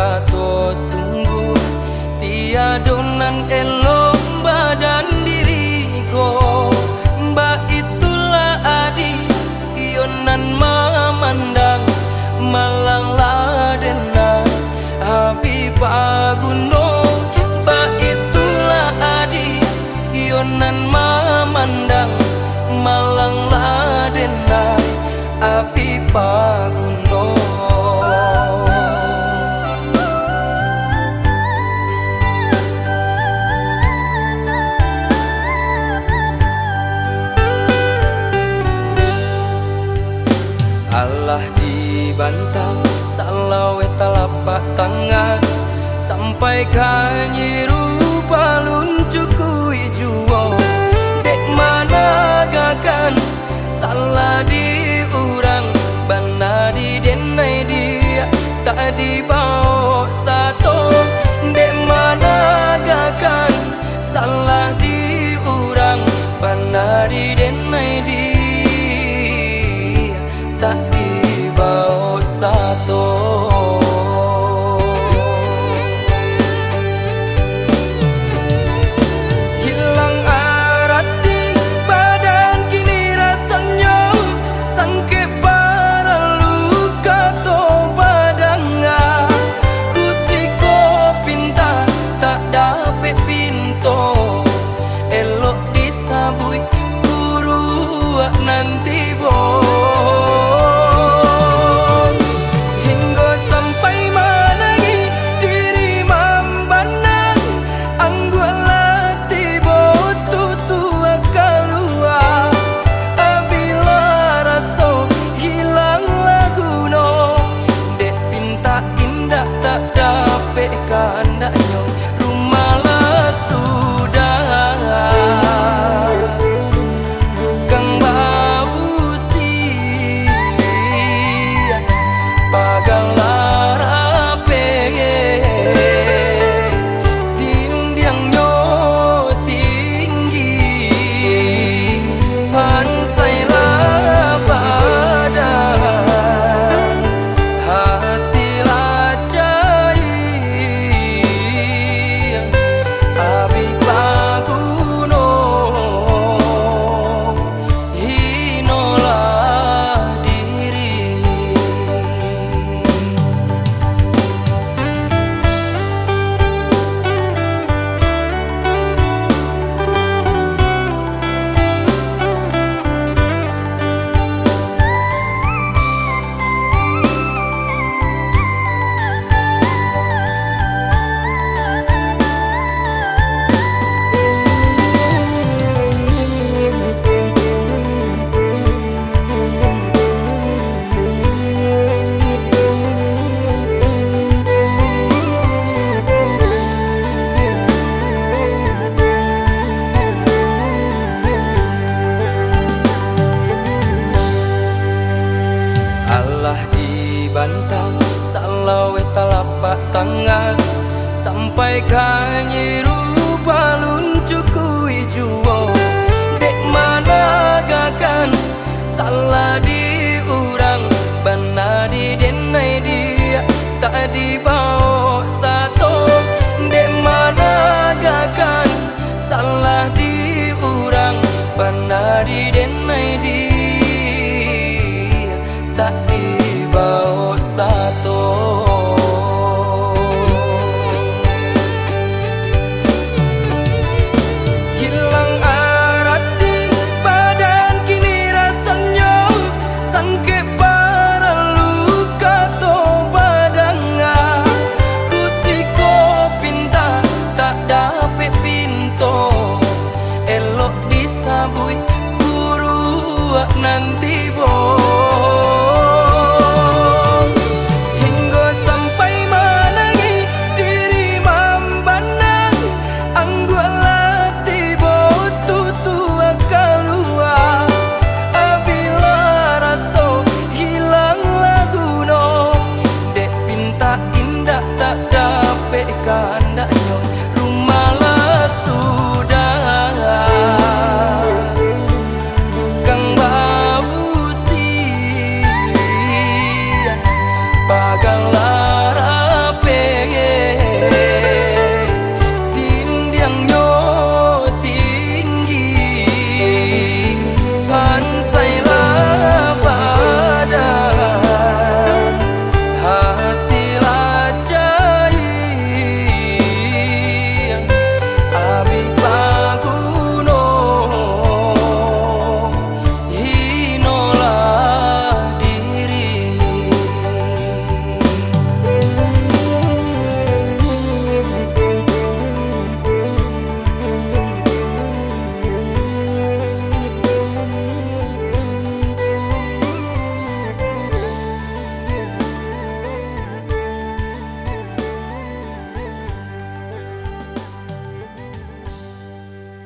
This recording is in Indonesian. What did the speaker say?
kato sungguh tiadonan elok badan diriku. Mbak itulah adi ionan mamandang malang ladena Habibah Gunung. Mbak itulah adi ionan mamandang malang ladena Habibah Gunung. Allah dibantah salawe telapak tangan sampai kanyiru balun cukui juo. Dek mana gakan salah diurang bana di denai dia tak dibawa satu. Dek mana gakan salah diurang bana di denai dia tak dibawa satu. Hilang arati badan kini rasanya sangke para luka to badanga. Kutiko pinta tak dapat pinto elok disabui guru nanti bo. Dibantah salawe telapak tangan sampai kanyiru balun cukui juo. Dek mana gakan salah diurang bana di denai dia tak dibawa satu. Dek mana gakan salah diurang bana di denai dia tak dibawa satu. Hilang arati badan kini rasanya sangke para luka to badanga. Kutiko pinta tak dapat pinto elok disabui guru nanti bo. Indah tak dapat